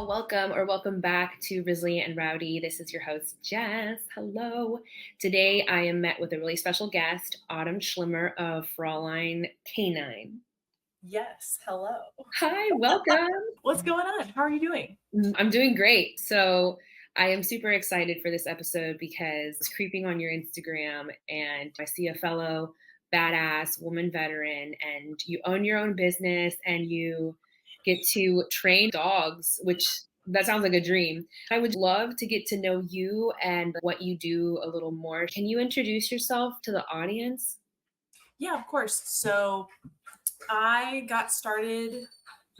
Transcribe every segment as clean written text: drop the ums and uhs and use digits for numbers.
all. Welcome back to Resilient and Rowdy. This is your host, Jess. Hello. Today I am met with a really special guest, Autumn Schlimmer of Frauline K9. Yes. Hello. Hi, welcome. What's going on? How are you doing? I'm doing great. So I am super excited for this episode because it's creeping on your Instagram and I see a fellow badass woman veteran and you own your own business and you get to train dogs, which that sounds like a dream. I would love to get to know you and what you do a little more. Can you introduce yourself to the audience? Yeah, of course. So I got started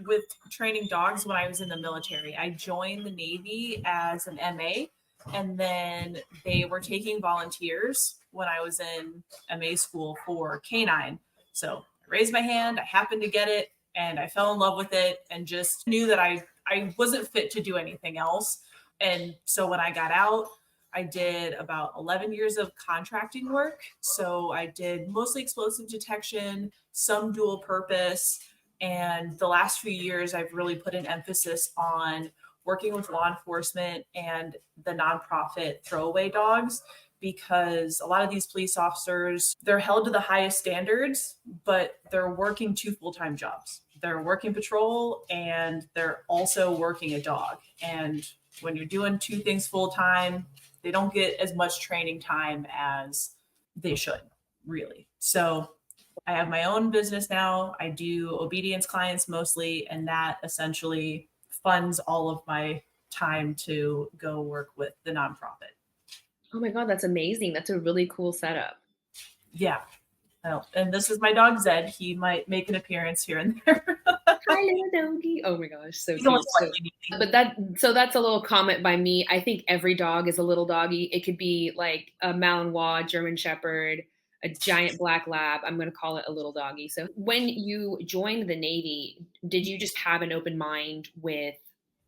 with training dogs when I was in the military. I joined the Navy as an MA, and then they were taking volunteers when I was in MA school for canine. So I raised my hand, I happened to get it, and I fell in love with it and just knew that I wasn't fit to do anything else. And so when I got out, I did about 11 years of contracting work. So I did mostly explosive detection, some dual purpose. And the last few years, I've really put an emphasis on working with law enforcement and the nonprofit throwaway dogs, because a lot of these police officers, they're held to the highest standards, but they're working two full-time jobs. They're working patrol and they're also working a dog. And when you're doing two things full-time, they don't get as much training time as they should, really. So I have my own business now. I do obedience clients mostly, and that essentially funds all of my time to go work with the nonprofit. Oh my God, that's amazing. That's a really cool setup. Yeah. Oh, and this is my dog, Zed. He might make an appearance here and there. Hi, little doggy. Oh my gosh, so cute. But that's a little comment by me. I think every dog is a little doggy. It could be like a Malinois, German Shepherd, a giant black lab. I'm going to call it a little doggy. So when you joined the Navy, did you just have an open mind with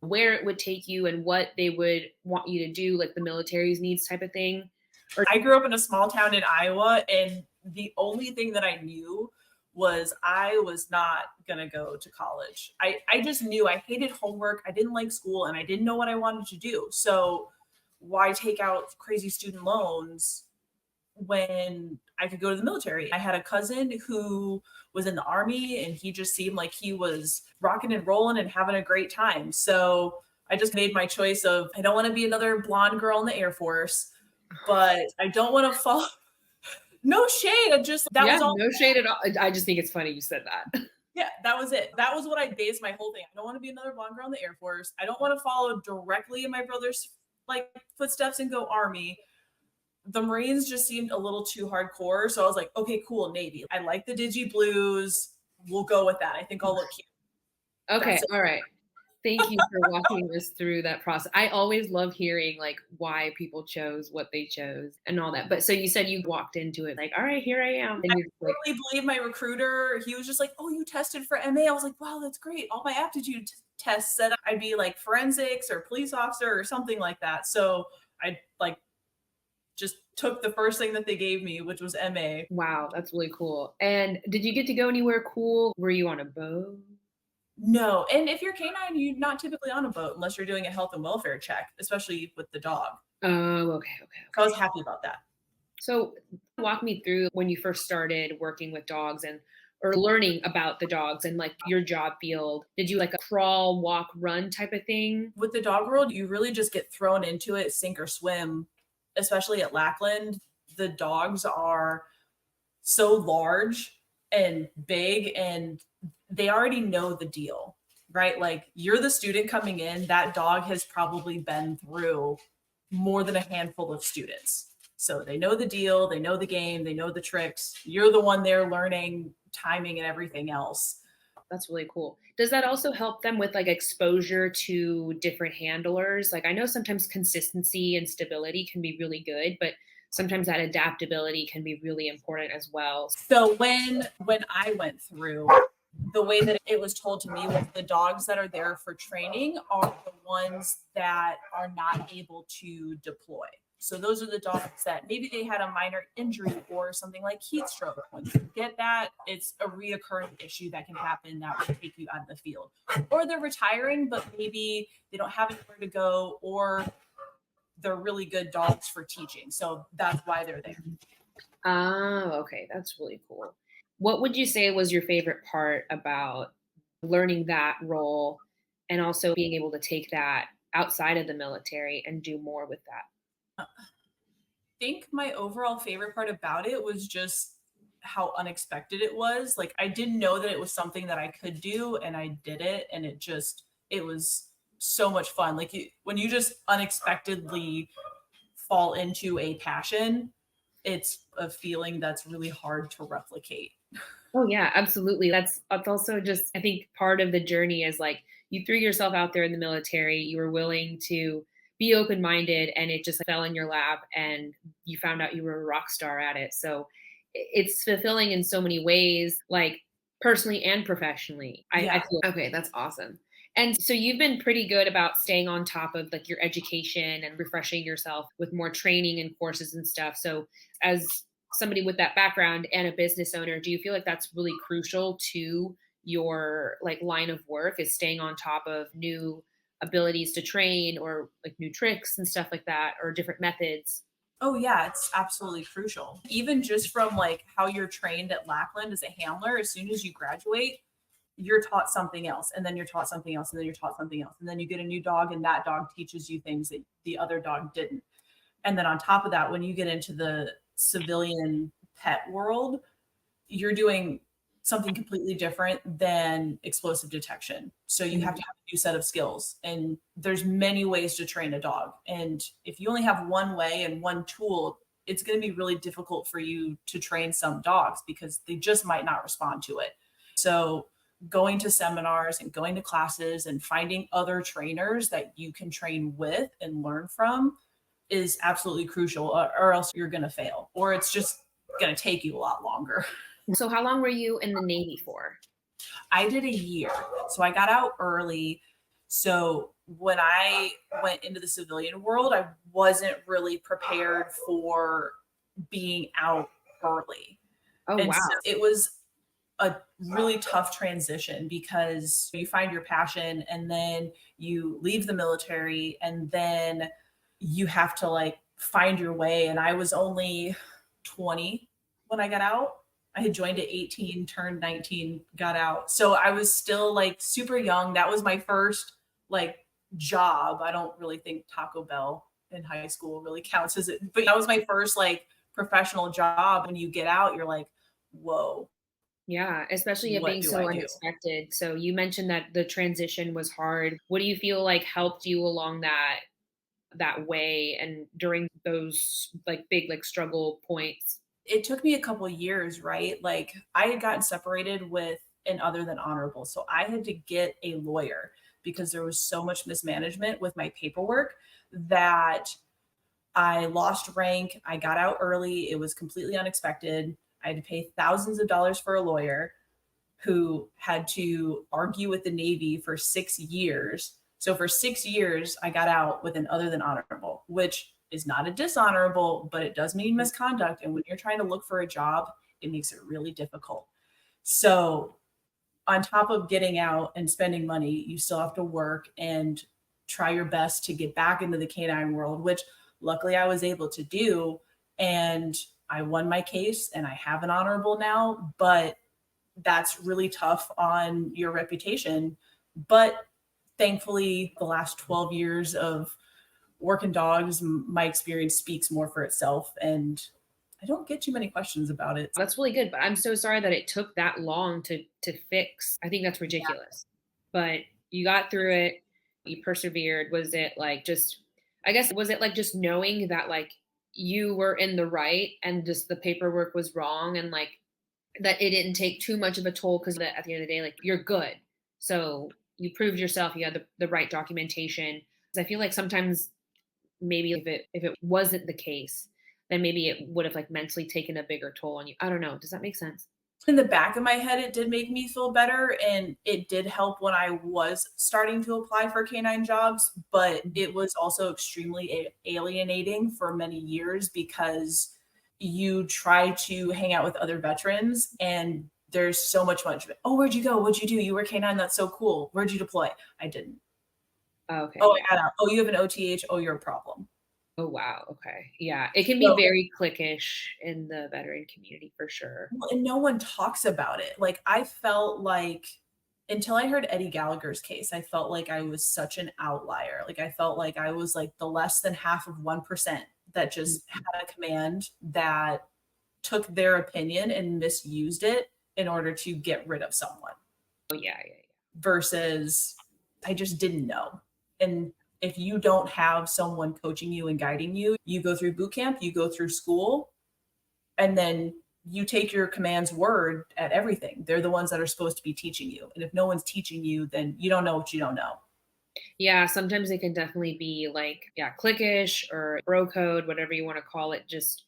where it would take you and what they would want you to do, like the military's needs type of thing? Or I grew up in a small town in Iowa, and the only thing that I knew was I was not going to go to college. I just knew I hated homework. I didn't like school and I didn't know what I wanted to do. So why take out crazy student loans when I could go to the military? I had a cousin who was in the Army and he just seemed like he was rocking and rolling and having a great time. So I just made my choice of, I don't want to be another blonde girl in the Air Force, but I don't want to fall. No shade. Was all. No shade at all. I just think it's funny you said that. Yeah, that was it. That was what I based my whole thing. I don't want to be another blonde girl in the Air Force. I don't want to follow directly in my brother's footsteps and go Army. The Marines just seemed a little too hardcore. So I was like, okay, cool, Navy. I like the digi blues. We'll go with that. I think I'll look cute. Okay, all right. Thank you for walking us through that process. I always love hearing like why people chose what they chose and all that. But so you said you walked into it like, all right, here I am. And I totally believe my recruiter. He was just like, oh, you tested for MA. I was like, wow, that's great. All my aptitude tests said I'd be like forensics or police officer or something like that. So I just took the first thing that they gave me, which was MA. Wow, that's really cool. And did you get to go anywhere cool? Were you on a boat? No. And if you're canine, you're not typically on a boat unless you're doing a health and welfare check, especially with the dog. Oh, okay. So I was happy about that. So walk me through when you first started working with dogs or learning about the dogs and like your job field. Did you like a crawl, walk, run type of thing? With the dog world, you really just get thrown into it, sink or swim, especially at Lackland. The dogs are so large and big and they already know the deal, right? Like you're the student coming in, that dog has probably been through more than a handful of students. So they know the deal, they know the game, they know the tricks. You're the one there learning timing and everything else. That's really cool. Does that also help them with like exposure to different handlers? Like I know sometimes consistency and stability can be really good, but sometimes that adaptability can be really important as well. So when I went through, the way that it was told to me was the dogs that are there for training are the ones that are not able to deploy. So those are the dogs that maybe they had a minor injury or something like heat stroke. When you get that, it's a reoccurring issue that can happen that will take you out of the field. Or they're retiring, but maybe they don't have anywhere to go, or they're really good dogs for teaching. So that's why they're there. Oh, okay. That's really cool. What would you say was your favorite part about learning that role and also being able to take that outside of the military and do more with that? I think my overall favorite part about it was just how unexpected it was. Like I didn't know that it was something that I could do, and I did it, and it was so much fun. Like when you just unexpectedly fall into a passion, it's a feeling that's really hard to replicate. Oh yeah, absolutely. That's also just I think part of the journey is like you threw yourself out there in the military, you were willing to be open-minded and it just fell in your lap and you found out you were a rock star at it. So it's fulfilling in so many ways, like personally and professionally. I Yeah. feel okay, that's awesome. And so you've been pretty good about staying on top of like your education and refreshing yourself with more training and courses and stuff. So as somebody with that background and a business owner, do you feel like that's really crucial to your like line of work is staying on top of new abilities to train or like new tricks and stuff like that or different methods? Oh yeah, it's absolutely crucial. Even just from like how you're trained at Lackland as a handler, as soon as you graduate, you're taught something else, and then you're taught something else, and then you're taught something else. And then you get a new dog, and that dog teaches you things that the other dog didn't. And then on top of that, when you get into the civilian pet world, you're doing something completely different than explosive detection. So you have to have a new set of skills. And there's many ways to train a dog. And if you only have one way and one tool, it's going to be really difficult for you to train some dogs because they just might not respond to it. So going to seminars and going to classes and finding other trainers that you can train with and learn from is absolutely crucial, or else you're going to fail, or it's just going to take you a lot longer. So how long were you in the Navy for? I did a year. So I got out early. So when I went into the civilian world, I wasn't really prepared for being out early. Oh And wow. so it was a really tough transition because you find your passion and then you leave the military and then you have to like find your way. And I was only 20 when I got out. I had joined at 18, turned 19, got out. So I was still like super young. That was my first like job. I don't really think Taco Bell in high school really counts as it, but that was my first like professional job. When you get out, you're like, whoa, Yeah, especially it what being do so I do? unexpected. So you mentioned that the transition was hard. What do you feel like helped you along that way and during those like big like struggle points? It took me a couple years, right? Like I had gotten separated with an other than honorable. So I had to get a lawyer because there was so much mismanagement with my paperwork that I lost rank. I got out early. It was completely unexpected. I had to pay thousands of dollars for a lawyer who had to argue with the Navy for 6 years. So for 6 years, I got out with an other than honorable, which is not a dishonorable, but it does mean misconduct. And when you're trying to look for a job, it makes it really difficult. So on top of getting out and spending money, you still have to work and try your best to get back into the canine world, which luckily I was able to do. And I won my case and I have an honorable now, but that's really tough on your reputation. But thankfully, the last 12 years of working dogs, my experience speaks more for itself. And I don't get too many questions about it. That's really good, but I'm so sorry that it took that long to fix. I think that's ridiculous. But you got through it. You persevered. Was it like just I guess was it like just knowing that like you were in the right and just the paperwork was wrong and like that it didn't take too much of a toll because at the end of the day, like you're good. So you proved yourself, you had the right documentation. 'Cause I feel like sometimes maybe if it wasn't the case, then maybe it would have like mentally taken a bigger toll on you. I don't know. Does that make sense? In the back of my head, it did make me feel better, and it did help when I was starting to apply for canine jobs, but it was also extremely alienating for many years because you try to hang out with other veterans and there's so much. Oh, where'd you go? What'd you do? You were canine. That's so cool. Where'd you deploy? I didn't. Okay, Oh, yeah. I got out. Oh, you have an OTH. Oh, you're a problem. Oh, wow, okay. Yeah, it can be So, very cliquish in the veteran community for sure. well, and no one talks about it. Like, I felt like until I heard Eddie Gallagher's case, I felt like I was such an outlier. Like, I felt like I was like the less than half of 1% that just Mhm. had a command that took their opinion and misused it in order to get rid of someone Oh, yeah, yeah, versus I just didn't know. And if you don't have someone coaching you and guiding you, you go through boot camp, you go through school, and then you take your command's word at everything. They're the ones that are supposed to be teaching you. And if no one's teaching you, then you don't know what you don't know. yeah, sometimes it can definitely be like, yeah, cliquish or bro code, whatever you want to call it, just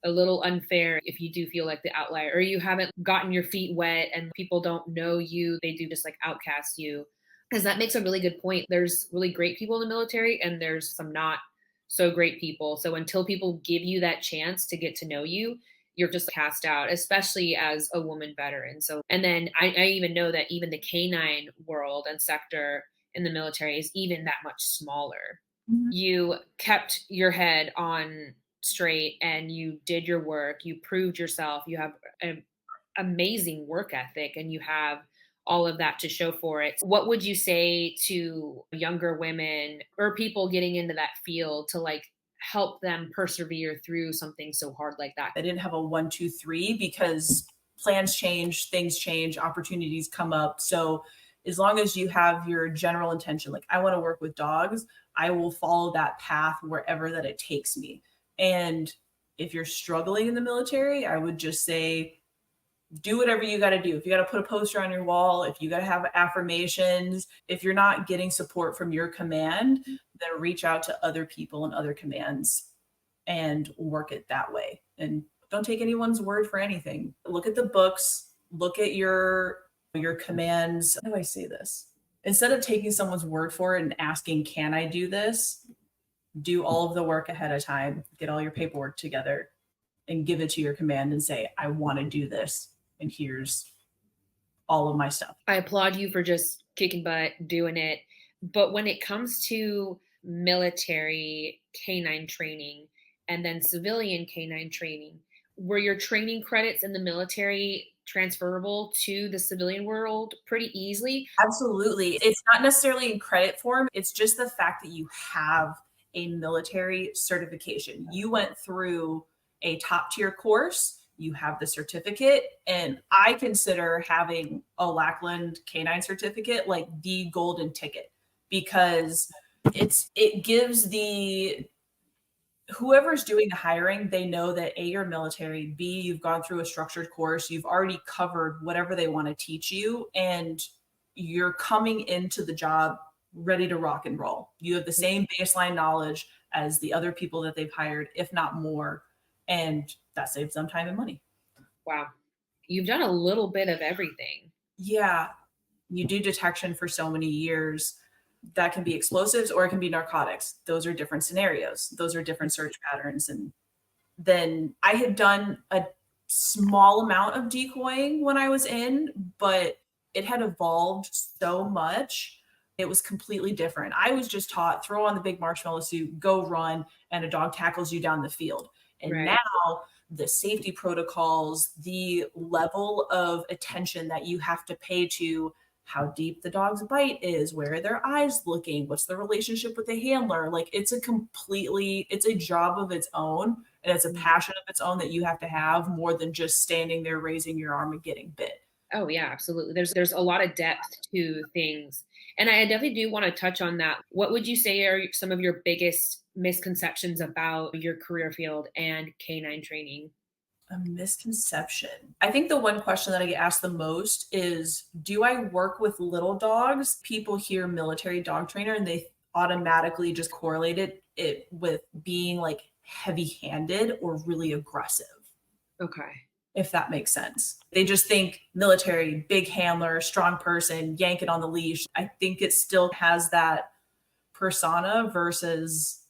a little unfair if you do feel like the outlier or you haven't gotten your feet wet and people don't know you. They do just like outcast you. Because that makes a really good point. There's really great people in the military and there's some not so great people. So until people give you that chance to get to know you, you're just cast out, especially as a woman veteran. So, and then I even know that even the canine world and sector in the military is even that much smaller. Mhm. You kept your head on straight and you did your work, you proved yourself, you have an amazing work ethic and you have all of that to show for it. What would you say to younger women or people getting into that field to like help them persevere through something so hard like that? I didn't have a 1, 2, 3 because plans change, things change, opportunities come up. So as long as you have your general intention, like I want to work with dogs, I will follow that path wherever that it takes me. And if you're struggling in the military, I would just say do whatever you got to do. If you got to put a poster on your wall, if you got to have affirmations, if you're not getting support from your command, then reach out to other people and other commands and work it that way. And don't take anyone's word for anything. Look at the books, look at your commands. How do I say this? Instead of taking someone's word for it and asking, "Can I do this?" Do all of the work ahead of time, get all your paperwork together and give it to your command and say, "I want to do this and here's all of my stuff." I applaud you for just kicking butt, doing it. But when it comes to military canine training and then civilian canine training, were your training credits in the military transferable to the civilian world pretty easily? Absolutely. It's not necessarily in credit form. It's just the fact that you have a military certification. You went through a top tier course, you have the certificate, and I consider having a Lackland canine certificate like the golden ticket because it gives the whoever's doing the hiring, they know that A, you're military, B, you've gone through a structured course, you've already covered whatever they want to teach you, and you're coming into the job ready to rock and roll. You have the same baseline knowledge as the other people that they've hired, if not more, and that saves them time and money. Wow. You've done a little bit of everything. Yeah, you do detection for so many years. That can be explosives or it can be narcotics. Those are different scenarios. Those are different search patterns. And then I had done a small amount of decoying when I was in, but it had evolved so much. It was completely different. I was just taught throw on the big marshmallow suit, go run, and a dog tackles you down the field. And Right. now the safety protocols, the level of attention that you have to pay to how deep the dog's bite is, where are their eyes looking, what's the relationship with the handler. Like it's a job of its own and it's a passion of its own that you have to have more than just standing there raising your arm and getting bit. Oh yeah, absolutely. There's a lot of depth to things. And I definitely do want to touch on that. What would you say are some of your biggest misconceptions about your career field and canine training? A misconception. I think the one question that I get asked the most is do I work with little dogs? People hear military dog trainer and they automatically just correlated it with being like heavy handed or really aggressive. Okay. if that makes sense. They just think military, big handler, strong person, yank it on the leash. I think it still has that persona versus,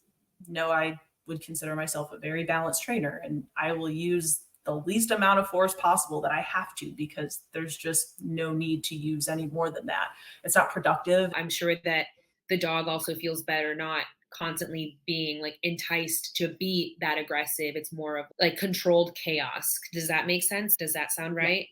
no, I would consider myself a very balanced trainer and I will use the least amount of force possible that I have to, because there's just no need to use any more than that. It's not productive. I'm sure that the dog also feels better not constantly being like enticed to be that aggressive. It's more of like controlled chaos. Does that make sense? Does that sound right?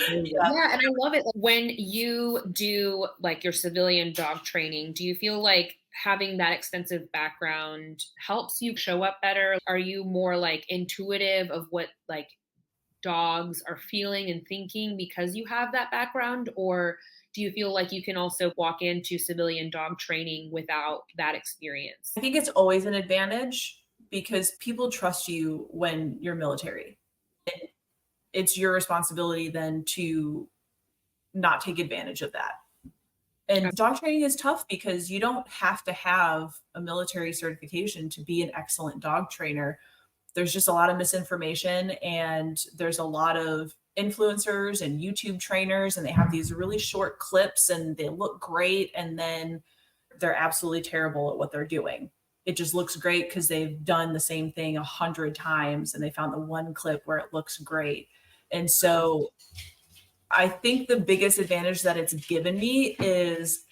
Yeah. Yeah, and I love it. Like, when you do like your civilian dog training, do you feel like having that extensive background helps you show up better? Are you more like intuitive of what like dogs are feeling and thinking because you have that background? Or do you feel like you can also walk into civilian dog training without that experience? I think it's always an advantage because people trust you when you're military. It's your responsibility then to not take advantage of that. And dog training is tough because you don't have to have a military certification to be an excellent dog trainer. There's just a lot of misinformation and there's a lot of influencers and YouTube trainers, and they have these really short clips and they look great. And then they're absolutely terrible at what they're doing. It just looks great because they've done the same thing 100 times and they found the one clip where it looks great. And so I think the biggest advantage that it's given me is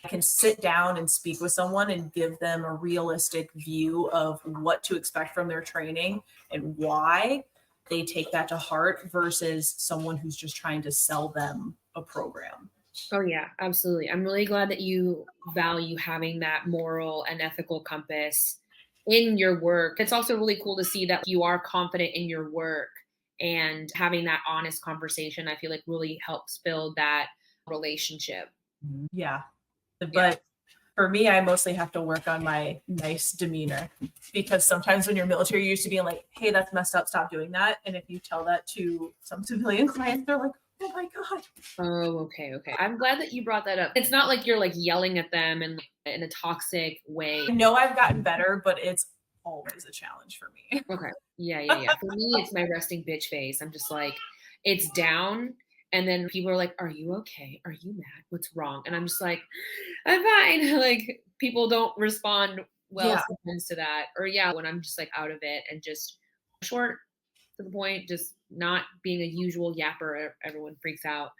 I can sit down and speak with someone and give them a realistic view of what to expect from their training and why they take that to heart versus someone who's just trying to sell them a program. Oh, yeah, absolutely. I'm really glad that you value having that moral and ethical compass in your work. It's also really cool to see that you are confident in your work, and having that honest conversation, I feel like really helps build that relationship. Yeah. Yeah. But for me, I mostly have to work on my nice demeanor because sometimes when you're military, you're used to being like, hey, that's messed up, stop doing that. And if you tell that to some civilian clients, they're like, oh my God. Oh, okay, okay. I'm glad that you brought that up. It's not like you're like yelling at them in a toxic way. I know I've gotten better, but it's always a challenge for me. Okay. Yeah, yeah, yeah. For me, it's my resting bitch face. I'm just like, it's down. And then people are like, are you okay? Are you mad? What's wrong? And I'm just like, I'm fine. Like, people don't respond well Yeah. sometimes to that. Or yeah, when I'm just like out of it and just short to the point, just not being a usual yapper, everyone freaks out.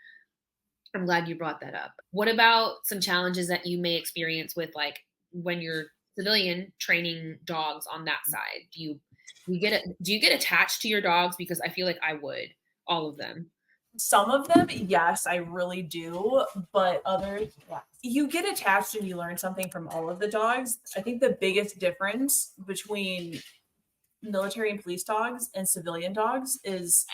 I'm glad you brought that up. What about some challenges that you may experience with like when you're civilian training dogs on that side? Do you get attached to your dogs? Because I feel like I would, all of them. Some of them, yes, I really do. But others, yeah. You get attached and you learn something from all of the dogs. I think the biggest difference between military and police dogs and civilian dogs is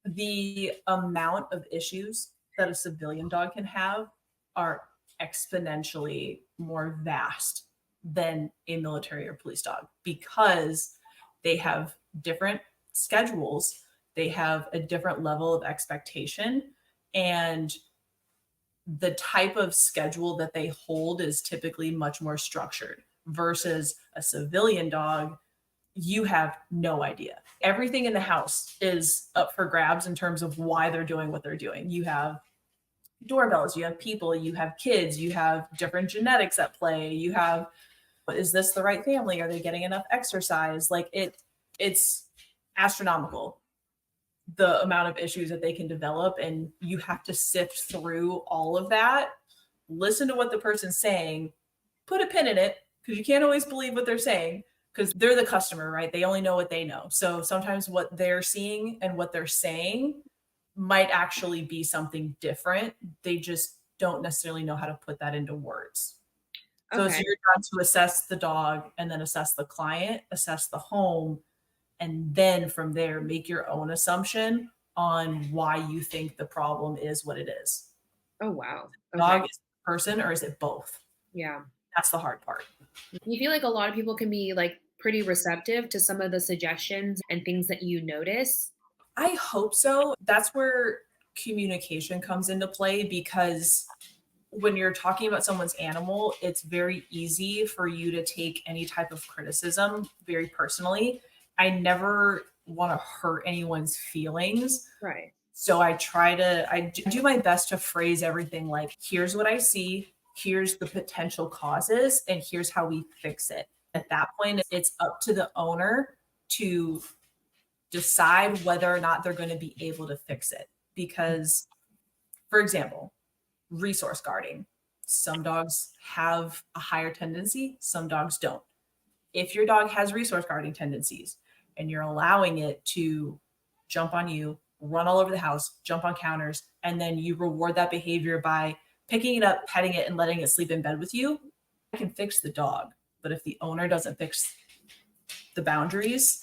the amount of issues that a civilian dog can have are exponentially more vast than a military or police dog because they have different schedules, they have a different level of expectation, and the type of schedule that they hold is typically much more structured versus a civilian dog. You have no idea. Everything in the house is up for grabs in terms of why they're doing what they're doing. You have doorbells, you have people, you have kids, you have different genetics at play. You have, is this the right family? Are they getting enough exercise? Like it's astronomical the amount of issues that they can develop, and you have to sift through all of that, listen to what the person's saying, put a pin in it because you can't always believe what they're saying because they're the customer, right? They only know what they know. So sometimes what they're seeing and what they're saying might actually be something different. They just don't necessarily know how to put that into words. So it's Okay. your job to assess the dog and then assess the client, assess the home, and then from there make your own assumption on why you think the problem is what it is. Oh, wow. Dog Okay. is the person, or is it both? Yeah. That's the hard part. You feel like a lot of people can be like pretty receptive to some of the suggestions and things that you notice. I hope so. That's where communication comes into play because when you're talking about someone's animal, it's very easy for you to take any type of criticism very personally. I never want to hurt anyone's feelings. Right. So I do my best to phrase everything like, here's what I see, here's the potential causes, and here's how we fix it. At that point, it's up to the owner to decide whether or not they're going to be able to fix it. Because, for example, resource guarding. Some dogs have a higher tendency, some dogs don't. If your dog has resource guarding tendencies and you're allowing it to jump on you, run all over the house, jump on counters, and then you reward that behavior by picking it up, petting it, and letting it sleep in bed with you, I can fix the dog. But if the owner doesn't fix the boundaries,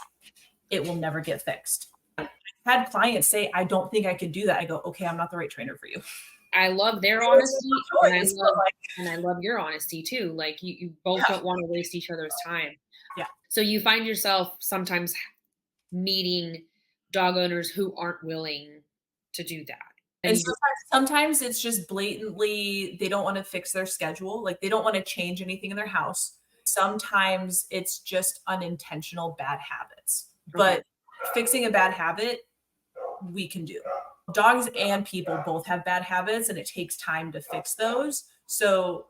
it will never get fixed. I've had clients say, I don't think I can do that. I go, okay, I'm not the right trainer for you. I love their honesty, and I love your honesty too. Like you both don't want to waste each other's time. Yeah. So you find yourself sometimes meeting dog owners who aren't willing to do that. And sometimes it's just blatantly, they don't want to fix their schedule. Like they don't want to change anything in their house. Sometimes it's just unintentional bad habits. But fixing a bad habit, we can do. Dogs and people both have bad habits, and it takes time to fix those. So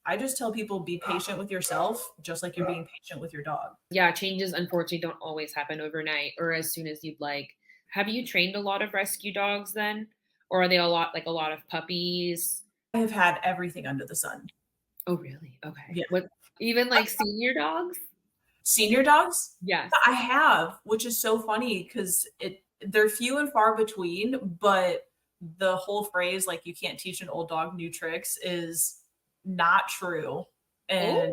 I just tell people, be patient with yourself, just like you're being patient with your dog. Yeah, changes unfortunately don't always happen overnight or as soon as you'd like. Have you trained a lot of rescue dogs then? Or are they a lot of puppies? I have had everything under the sun. Oh, really? Okay. Yeah. What, even like senior dogs? Senior dogs? Yes. I have, which is so funny because they're few and far between, but the whole phrase, like, you can't teach an old dog new tricks is not true. And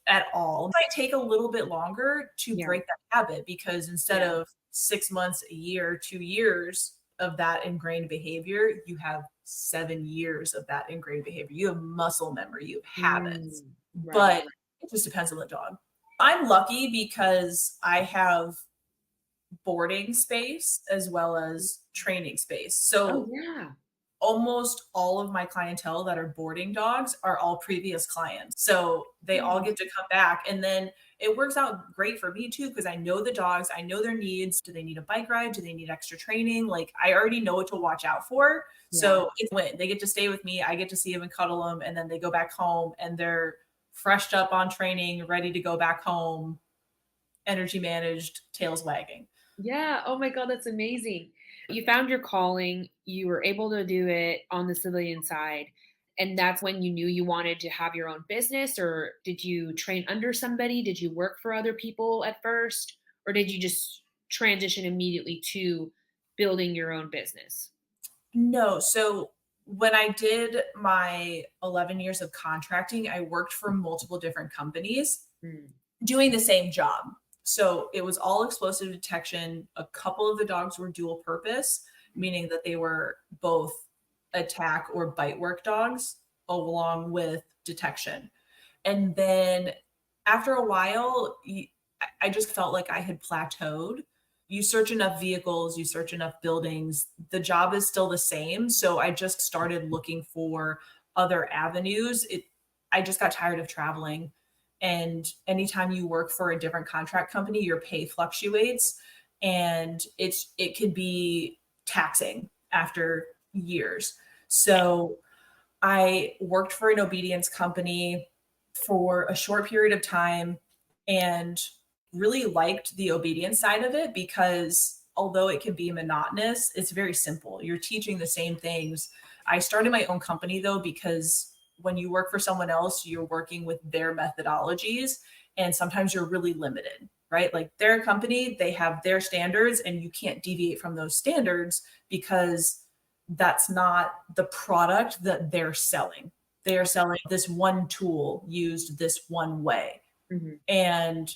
at all. It might take a little bit longer to break that habit, because instead of 6 months, a year, 2 years of that ingrained behavior, you have 7 years of that ingrained behavior. You have muscle memory, you have habits, but it just depends on the dog. I'm lucky because I have boarding space as well as training space. So almost all of my clientele that are boarding dogs are all previous clients. So they all get to come back, and then it works out great for me too, because I know the dogs, I know their needs. Do they need a bike ride? Do they need extra training? Like, I already know what to watch out for. So it's when they get to stay with me, I get to see them and cuddle them, and then they go back home and they're freshed up on training, ready to go back home, energy managed, tails wagging. Yeah. Oh my God, that's amazing. You found your calling, you were able to do it on the civilian side. And that's when you knew you wanted to have your own business, or did you train under somebody? Did you work for other people at first, or did you just transition immediately to building your own business? No. So when I did my 11 years of contracting, I worked for multiple different companies doing the same job. So it was all explosive detection. A couple of the dogs were dual purpose, meaning that they were both attack or bite work dogs along with detection. And then after a while, I just felt like I had plateaued. You search enough vehicles, you search enough buildings, the job is still the same. So I just started looking for other avenues. I just got tired of traveling. And anytime you work for a different contract company, your pay fluctuates, and it could be taxing after years. So I worked for an obedience company for a short period of time and really liked the obedience side of it, because although it can be monotonous, it's very simple. You're teaching the same things. I started my own company though, because when you work for someone else, you're working with their methodologies, and sometimes you're really limited, right? Like, their company, they have their standards and you can't deviate from those standards because that's not the product that they're selling. They are selling this one tool used this one way. And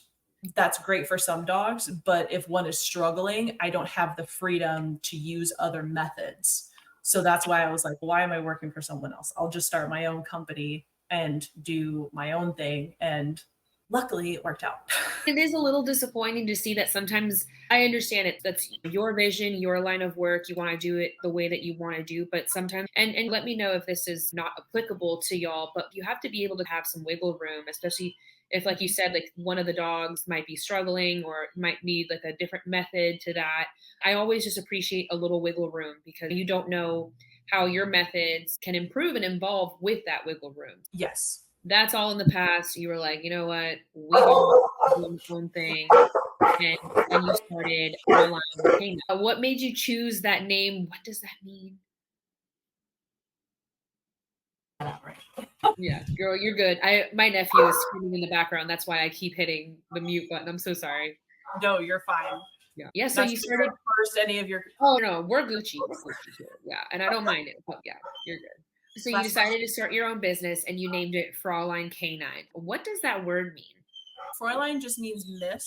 that's great for some dogs, but if one is struggling, I don't have the freedom to use other methods. So that's why I was like, why am I working for someone else? I'll just start my own company and do my own thing and luckily it worked out. It is a little disappointing to see that sometimes I understand it. That's your vision, your line of work. You want to do it the way that you want to do, but sometimes, and let me know if this is not applicable to y'all, but you have to be able to have some wiggle room, especially if, like you said, like one of the dogs might be struggling or might need like a different method to that. I always just appreciate a little wiggle room because you don't know how your methods can improve and evolve with that wiggle room. Yes. That's all in the past. You were like, you know what? We all doing our own thing. And then you started Frauline K9. What made you choose that name? What does that mean? Right. Yeah, girl, you're good. My nephew is screaming in the background. That's why I keep hitting the mute button. I'm so sorry. No, you're fine. Yeah. Yeah. So Not you sure started. first any of your. Oh no, we're Gucci. We're Gucci here. Yeah, and I don't mind it. But yeah, you're good. So you Last question. decided to start your own business, and you named it Frauline K9. What does that word mean? Fraulein just means miss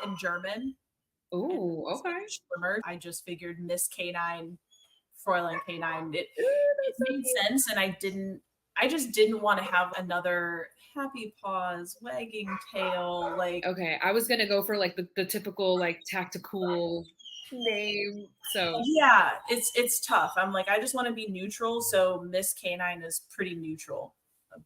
in German. Oh, okay. Schlimmer. I just figured Miss K9, Fraulein K9. It Ooh, it that's so made cute. sense, and I just didn't want to have another happy paws, wagging tail, like. Okay, I was gonna go for like the typical like tactical name. So Yeah, it's tough. I'm like, I just want to be neutral, so Miss Canine is pretty neutral.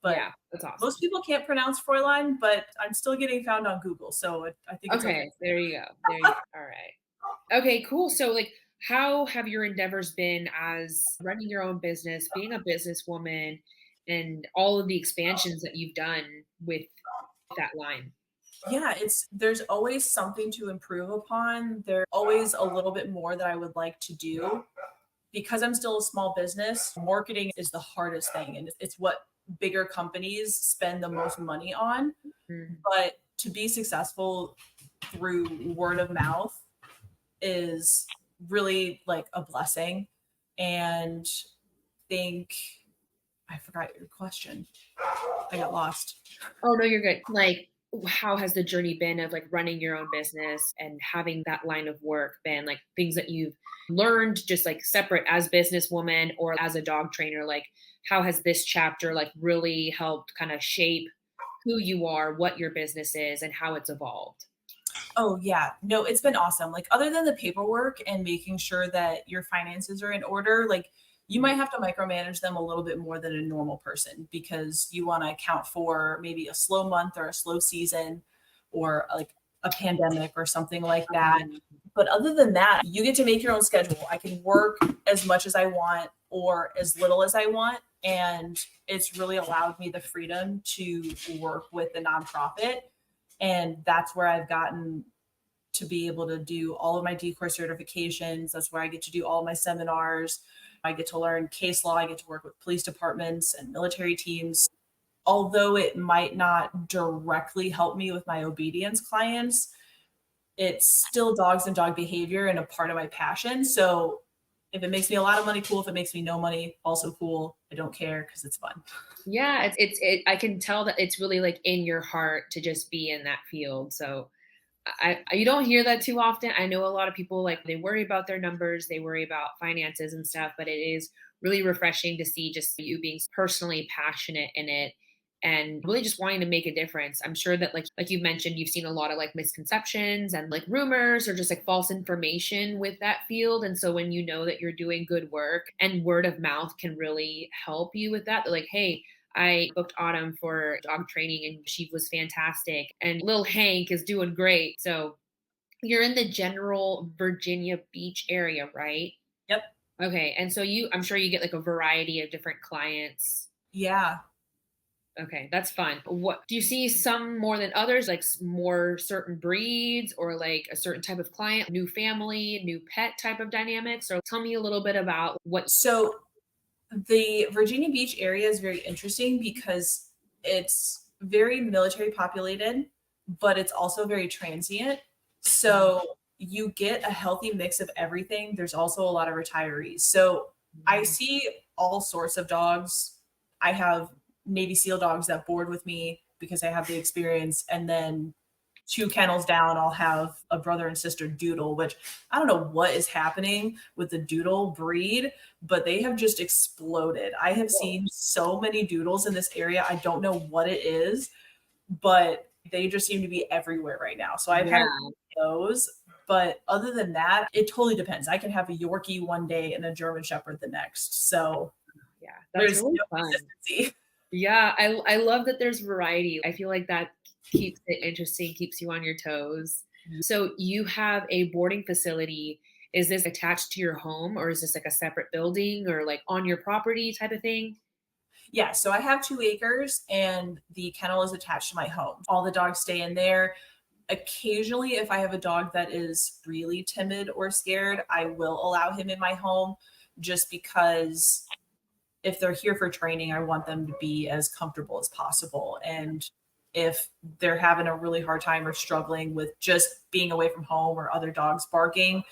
But yeah, that's awesome. most people can't pronounce Fraulein, but I'm still getting found on Google, so I think it's okay. Okay, there you go. There you go. All right. Okay, cool. So like how have your endeavors been as running your own business, being a businesswoman, and all of the expansions that you've done with that line? Yeah, there's always something to improve upon. There's always a little bit more that I would like to do. Because I'm still a small business, marketing is the hardest thing, and it's what bigger companies spend the most money on. Mm. But to be successful through word of mouth is really like a blessing. And think I forgot your question. I got lost. Oh no, you're good. Like how has the journey been of like running your own business and having that line of work been like things that you've learned just like separate as businesswoman or as a dog trainer? Like how has this chapter like really helped kind of shape who you are, what your business is, and how it's evolved? Oh yeah, no, it's been awesome. Like other than the paperwork and making sure that your finances are in order, like you might have to micromanage them a little bit more than a normal person because you want to account for maybe a slow month or a slow season or like a pandemic or something like that. But other than that, you get to make your own schedule. I can work as much as I want or as little as I want. And it's really allowed me the freedom to work with the nonprofit. And that's where I've gotten to be able to do all of my decor certifications. That's where I get to do all of my seminars. I get to learn case law. I get to work with police departments and military teams. Although it might not directly help me with my obedience clients, it's still dogs and dog behavior and a part of my passion. So if it makes me a lot of money, cool. If it makes me no money, also cool. I don't care because it's fun. Yeah, it's I can tell that it's really like in your heart to just be in that field. So you don't hear that too often. I know a lot of people like they worry about their numbers, they worry about finances and stuff, but it is really refreshing to see just you being personally passionate in it and really just wanting to make a difference. I'm sure that like you mentioned, you've seen a lot of like misconceptions and like rumors or just like false information with that field. And so when you know that you're doing good work and word of mouth can really help you with that, like, hey, I booked Autumn for dog training and she was fantastic. And Lil Hank is doing great. So you're in the general Virginia Beach area, right? Yep. Okay. And so I'm sure you get like a variety of different clients. Yeah. Okay, that's fun. What do you see some more than others, like more certain breeds or like a certain type of client, new family, new pet type of dynamics? Or tell me a little bit about what. So the Virginia Beach area is very interesting because it's very military populated, but it's also very transient. So you get a healthy mix of everything. There's also a lot of retirees. So I see all sorts of dogs. I have Navy SEAL dogs that board with me because I have the experience. And then two kennels down, I'll have a brother and sister doodle, which I don't know what is happening with the doodle breed, but they have just exploded. I have seen so many doodles in this area. I don't know what it is, but They just seem to be everywhere right now. So I've had those. But other than that, it totally depends. I can have a Yorkie one day and a German Shepherd the next. So yeah, there's really no fun. consistency. Yeah, I love that there's variety. I feel like that keeps it interesting, keeps you on your toes. So you have a boarding facility. Is this attached to your home, or is this like a separate building or like on your property type of thing? Yeah, so I have 2 acres and the kennel is attached to my home. All the dogs stay in there. Occasionally, if I have a dog that is really timid or scared, I will allow him in my home just because if they're here for training, I want them to be as comfortable as possible. And if they're having a really hard time or struggling with just being away from home or other dogs barking,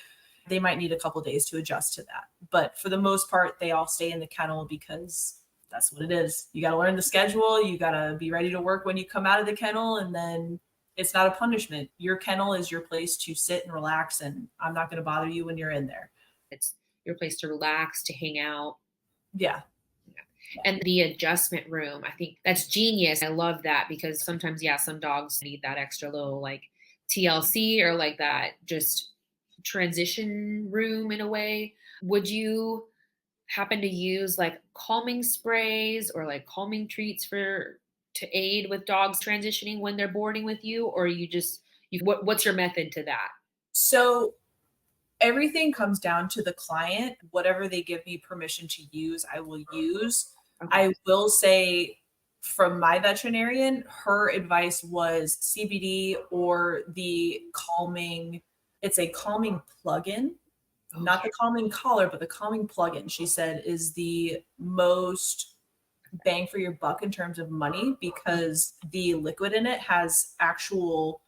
they might need a couple days to adjust to that. But for the most part, they all stay in the kennel because that's what it is. You got to learn the schedule. You got to be ready to work when you come out of the kennel. And then it's not a punishment. Your kennel is your place to sit and relax. And I'm not going to bother you when you're in there. It's your place to relax, to hang out. Yeah. And the adjustment room, I think that's genius. I love that because sometimes, yeah, some dogs need that extra little like TLC or like that just transition room in a way. Would you happen to use like calming sprays or like calming treats for to aid with dogs transitioning when they're boarding with you, or you just what's your method to that? So everything comes down to the client. Whatever they give me permission to use, I will use. Okay. I will say from my veterinarian, her advice was CBD or the calming, it's a calming plug-in, not the calming collar, but the calming plug-in, she said, is the most bang for your buck in terms of money because the liquid in it has actual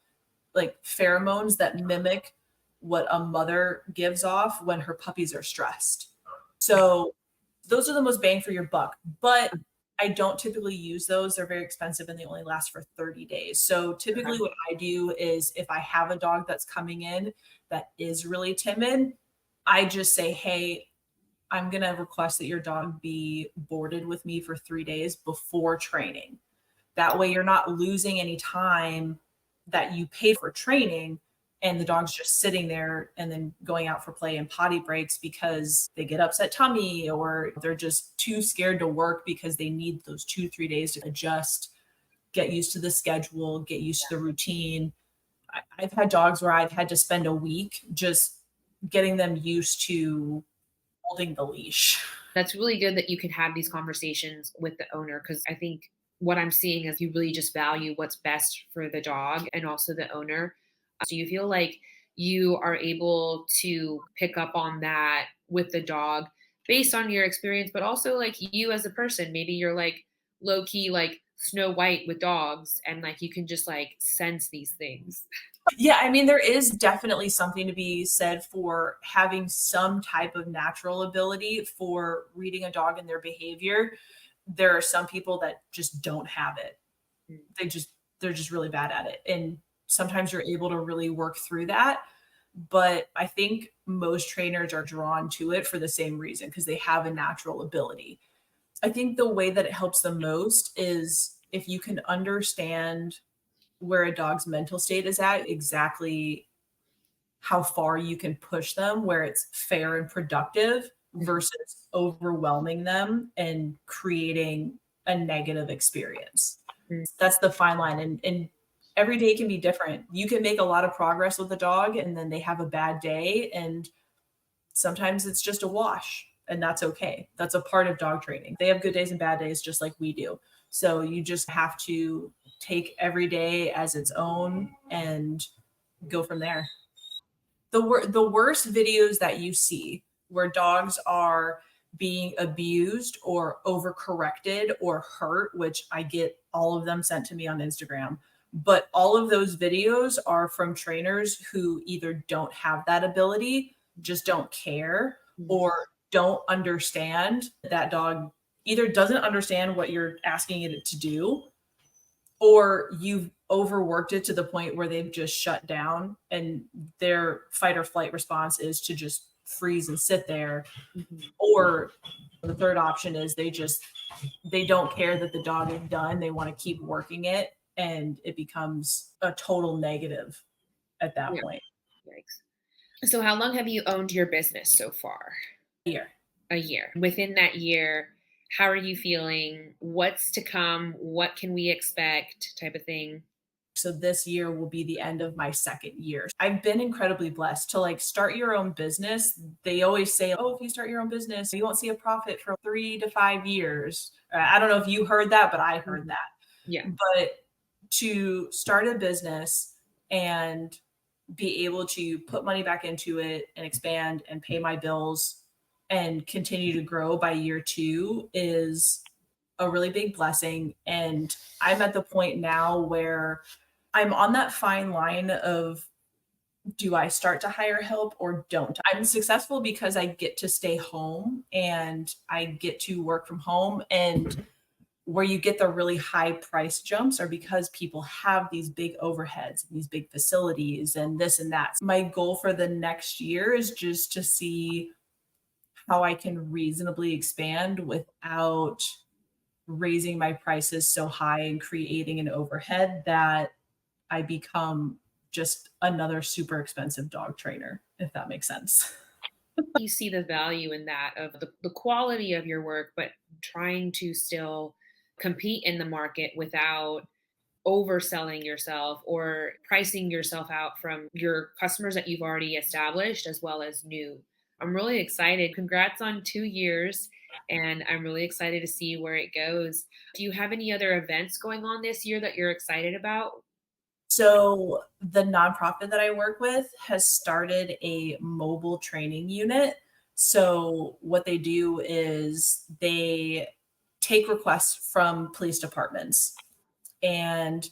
like pheromones that mimic what a mother gives off when her puppies are stressed. So those are the most bang for your buck, but I don't typically use those. They're very expensive and they only last for 30 days. So typically what I do is if I have a dog that's coming in that is really timid, I just say, hey, I'm going to request that your dog be boarded with me for 3 days before training. That way you're not losing any time that you paid for training and the dog's just sitting there and then going out for play and potty breaks because they get upset tummy or they're just too scared to work because they need those 2-3 days to adjust, get used to the schedule, get used to the routine. I've had dogs where I've had to spend a week just getting them used to holding the leash. That's really good that you can have these conversations with the owner because I think what I'm seeing is you really just value what's best for the dog and also the owner. So you feel like you are able to pick up on that with the dog based on your experience, but also like you as a person. Maybe you're like low key, like Snow White with dogs, and like you can just like sense these things. Yeah, I mean, there is definitely something to be said for having some type of natural ability for reading a dog and their behavior. There are some people that just don't have it. They're just really bad at it. And sometimes you're able to really work through that. But I think most trainers are drawn to it for the same reason because they have a natural ability. I think the way that it helps the most is if you can understand where a dog's mental state is at, exactly how far you can push them where it's fair and productive versus overwhelming them and creating a negative experience. That's the fine line. And every day can be different. You can make a lot of progress with a dog and then they have a bad day. And sometimes it's just a wash and that's okay. That's a part of dog training. They have good days and bad days just like we do. So you just have to take every day as its own and go from there. The worst videos that you see where dogs are being abused or overcorrected or hurt, which I get all of them sent to me on Instagram, but all of those videos are from trainers who either don't have that ability, just don't care, or don't understand that dog either doesn't understand what you're asking it to do, or you've overworked it to the point where they've just shut down and their fight or flight response is to just freeze and sit there. Or the third option is they don't care that the dog is done. They want to keep working it and it becomes a total negative at that Yeah. point. Yikes. So how long have you owned your business so far? Here. A year. Within that year, how are you feeling? What's to come? What can we expect? Type of thing. So this year will be the end of my second year. I've been incredibly blessed to like start your own business. They always say, oh, if you start your own business, you won't see a profit for 3 to 5 years. I don't know if you heard that, but I heard that. Yeah. But to start a business and be able to put money back into it and expand and pay my bills and continue to grow by year 2 is a really big blessing. And I'm at the point now where I'm on that fine line of, do I start to hire help or don't? I'm successful because I get to stay home and I get to work from home. And where you get the really high price jumps are because people have these big overheads, these big facilities, and this and that. My goal for the next year is just to see how I can reasonably expand without raising my prices so high and creating an overhead that I become just another super expensive dog trainer, if that makes sense. You see the value in that of the quality of your work, but trying to still compete in the market without overselling yourself or pricing yourself out from your customers that you've already established as well as new. I'm really excited. Congrats on 2 years. And I'm really excited to see where it goes. Do you have any other events going on this year that you're excited about? So the nonprofit that I work with has started a mobile training unit. So what they do is they take requests from police departments, and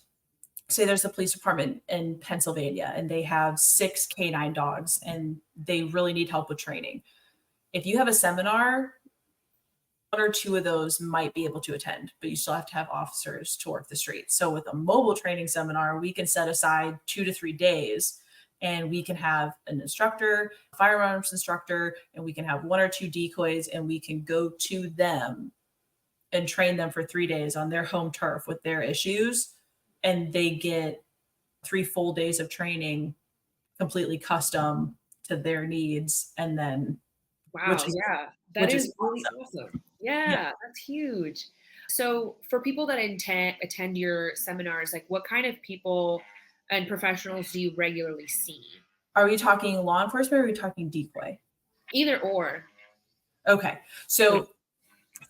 say there's a police department in Pennsylvania and they have 6 canine dogs and they really need help with training. If you have a seminar, 1 or 2 of those might be able to attend, but you still have to have officers to work the streets. So with a mobile training seminar, we can set aside 2 to 3 days and we can have an instructor, firearms instructor, and we can have 1 or 2 decoys and we can go to them and train them for 3 days on their home turf with their issues. And they get 3 full days of training completely custom to their needs. And then, Wow, yeah, that which is is really awesome. awesome. Yeah. Yeah, that's huge. So, for people that attend your seminars, like what kind of people and professionals do you regularly see? Are we talking law enforcement or are we talking decoy? Either or. Okay. So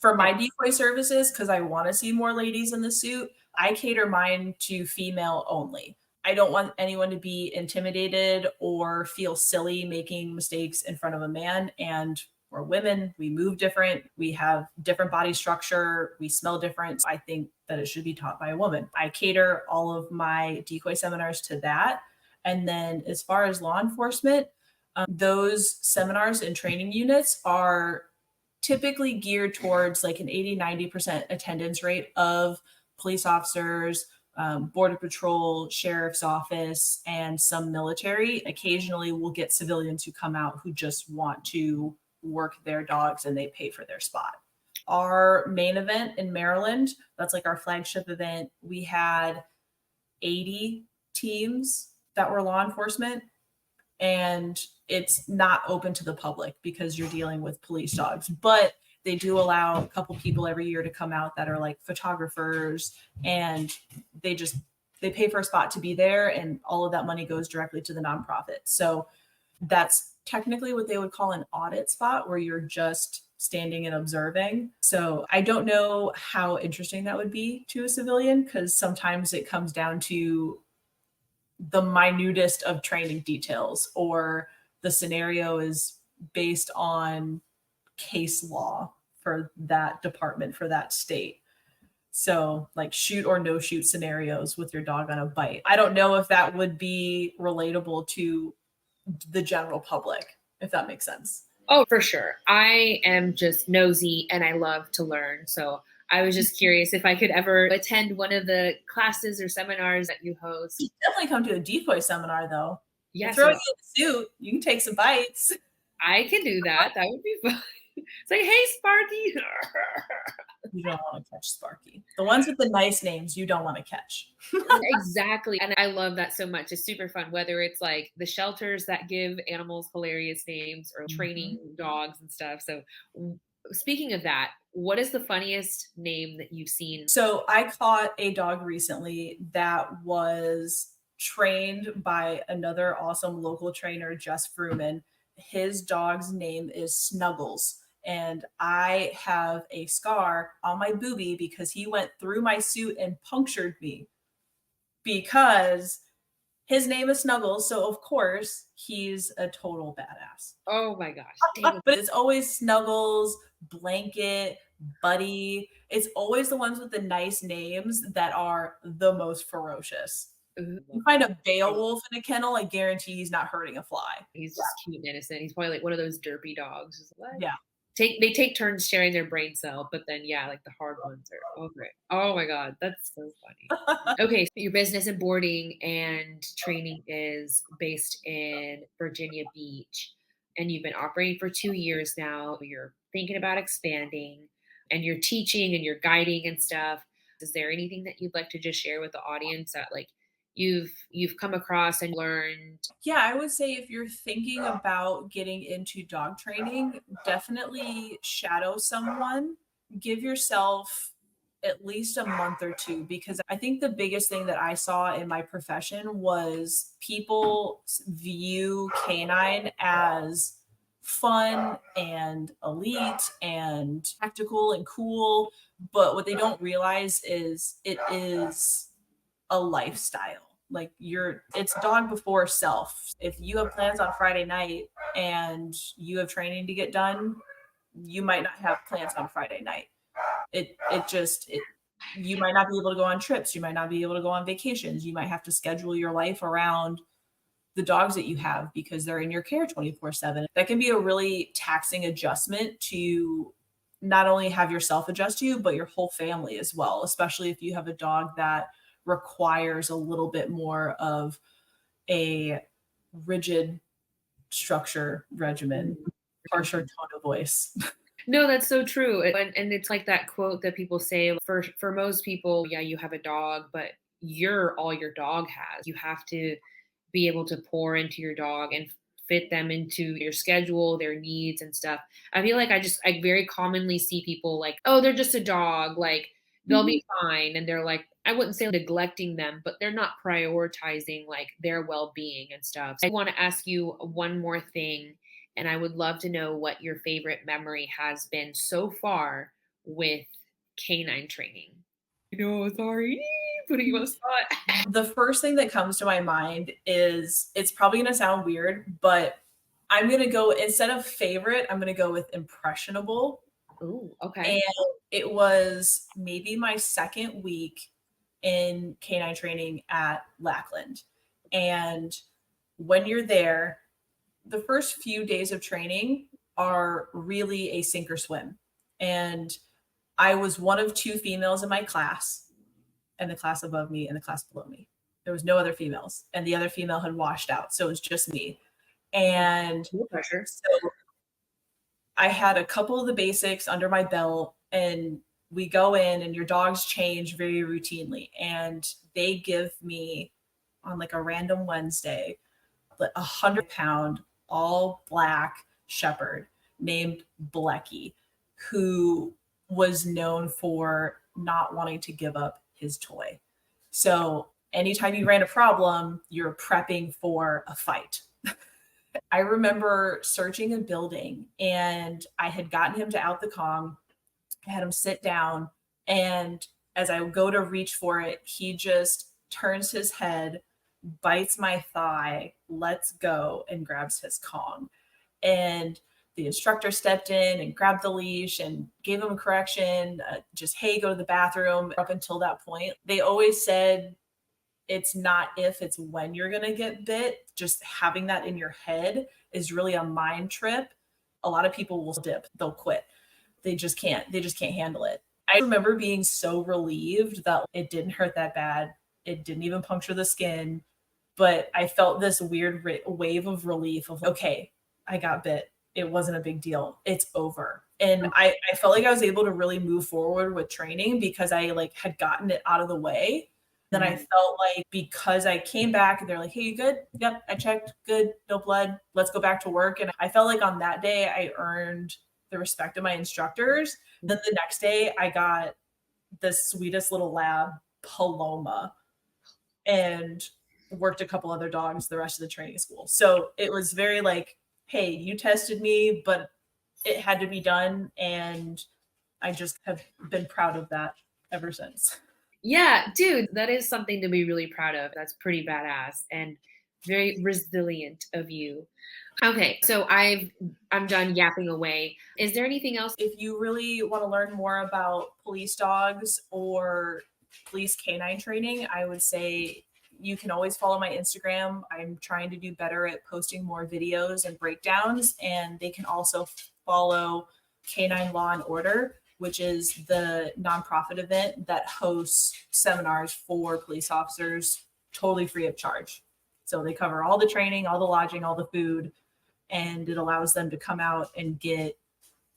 for my decoy services, because I want to see more ladies in the suit, I cater mine to female only. I don't want anyone to be intimidated or feel silly making mistakes in front of a man. And we're women, we move different, we have different body structure, we smell different. I think that it should be taught by a woman. I cater all of my decoy seminars to that. And then as far as law enforcement, those seminars and training units are typically geared towards like an 80-90% attendance rate of police officers, border patrol, sheriff's office, and some military. Occasionally we'll get civilians who come out who just want to work their dogs and they pay for their spot. Our main event in Maryland, that's like our flagship event, we had 80 teams that were law enforcement, and it's not open to the public because you're dealing with police dogs, but they do allow a couple people every year to come out that are like photographers, and they pay for a spot to be there, and all of that money goes directly to the nonprofit. So that's technically what they would call an audit spot, where you're just standing and observing. So I don't know how interesting that would be to a civilian, because sometimes it comes down to the minutest of training details, or the scenario is based on case law for that department, for that state. So like shoot or no shoot scenarios with your dog on a bite. I don't know if that would be relatable to the general public, if that makes sense. Oh, for sure. I am just nosy and I love to learn. So I was just curious if I could ever attend one of the classes or seminars that you host. You definitely come to a decoy seminar though. Yeah, Throw so you in the suit, you can take some bites. I can do that. That would be fun. It's like, hey, Sparky. You don't want to catch Sparky. The ones with the nice names you don't want to catch. Exactly. And I love that so much. It's super fun, whether it's like the shelters that give animals hilarious names or training dogs and stuff. So, speaking of that, what is the funniest name that you've seen? So I caught a dog recently that was trained by another awesome local trainer, Jess Fruman. His dog's name is Snuggles. And I have a scar on my boobie because he went through my suit and punctured me because his name is Snuggles. So, of course, he's a total badass. Oh my gosh. But it's always Snuggles, Blanket, Buddy. It's always the ones with the nice names that are the most ferocious. You find a Beowulf in a kennel, I guarantee he's not hurting a fly. He's just cute and innocent. He's probably like one of those derpy dogs. Just what? Yeah. They take turns sharing their brain cell, but then yeah, like the hard ones are over it. Oh my god, that's so funny. Okay, so your business and boarding and training is based in Virginia Beach, and you've been operating for 2 years now. You're thinking about expanding, and you're teaching and you're guiding and stuff. Is there anything that you'd like to just share with the audience that like you've come across and learned? Yeah, I would say if you're thinking about getting into dog training, definitely shadow someone. Give yourself at least a month or two, because I think the biggest thing that I saw in my profession was people view canine as fun and elite and tactical and cool. But what they don't realize is it is a lifestyle. Like it's dog before self. If you have plans on Friday night and you have training to get done, you might not have plans on Friday night. You might not be able to go on trips. You might not be able to go on vacations. You might have to schedule your life around the dogs that you have because they're in your care 24/7. That can be a really taxing adjustment to not only have yourself adjust to you, but your whole family as well, especially if you have a dog that requires a little bit more of a rigid structure regimen, harsher tone of voice. No, that's so true. And it's like that quote that people say for most people, yeah, you have a dog, but you're all your dog has. You have to be able to pour into your dog and fit them into your schedule, their needs and stuff. I feel like I very commonly see people like, "Oh, they're just a dog, like they'll be fine." And they're like, I wouldn't say neglecting them, but they're not prioritizing like their well-being and stuff. So I want to ask you one more thing, and I would love to know what your favorite memory has been so far with canine training. No, sorry, putting you on the spot. The first thing that comes to my mind is, it's probably going to sound weird, but I'm going to go, instead of favorite, I'm going to go with impressionable. Ooh, okay. And it was maybe my second week in canine training at Lackland. And when you're there, the first few days of training are really a sink or swim. And I was one of two females in my class, and the class above me and the class below me. There was no other females, and the other female had washed out. So it was just me. And No pressure. so I had a couple of the basics under my belt, and we go in and your dogs change very routinely. And they give me on like a random Wednesday, 100-pound, all black shepherd named Blecky, who was known for not wanting to give up his toy. So anytime you ran a problem, you're prepping for a fight. I remember searching a building, and I had gotten him to out the Kong. I had him sit down, and as I go to reach for it, he just turns his head, bites my thigh, lets go, and grabs his Kong. And the instructor stepped in and grabbed the leash and gave him a correction, just, hey, go to the bathroom. Up until that point, they always said it's not if, it's when you're going to get bit. Just having that in your head is really a mind trip. A lot of people will dip, they'll quit. They just can't handle it. I remember being so relieved that it didn't hurt that bad. It didn't even puncture the skin, but I felt this weird wave of relief of, okay, I got bit. it wasn't a big deal. It's over. And I felt like I was able to really move forward with training because I like had gotten it out of the way. Then I felt like because I came back and they're like, hey, you good? Yep, I checked. Good. No blood. Let's go back to work. And I felt like on that day I earned the respect of my instructors. Then the next day I got the sweetest little lab, Paloma, and worked a couple other dogs the rest of the training school. So it was very like, hey, you tested me, but it had to be done. And I just have been proud of that ever since. Yeah, dude, that is something to be really proud of. That's pretty badass and very resilient of you. Okay, so I'm done yapping away. Is there anything else? If you really want to learn more about police dogs or police canine training, I would say you can always follow my Instagram. I'm trying to do better at posting more videos and breakdowns, and they can also follow Canine Law and Order, which is the nonprofit event that hosts seminars for police officers totally free of charge. So they cover all the training, all the lodging, all the food, and it allows them to come out and get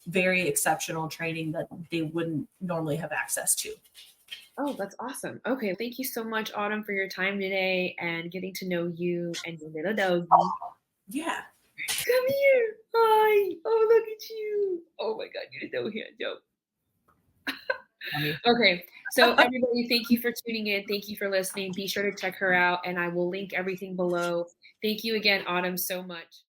very exceptional training that they wouldn't normally have access to. Oh, that's awesome. Okay, thank you so much, Autumn, for your time today and getting to know you and your little doggy. Yeah. Come here. Hi. Oh, look at you. Oh my God, you're so handsome. Okay, so everybody, thank you for tuning in. Thank you for listening. Be sure to check her out, and I will link everything below. Thank you again, Autumn, so much.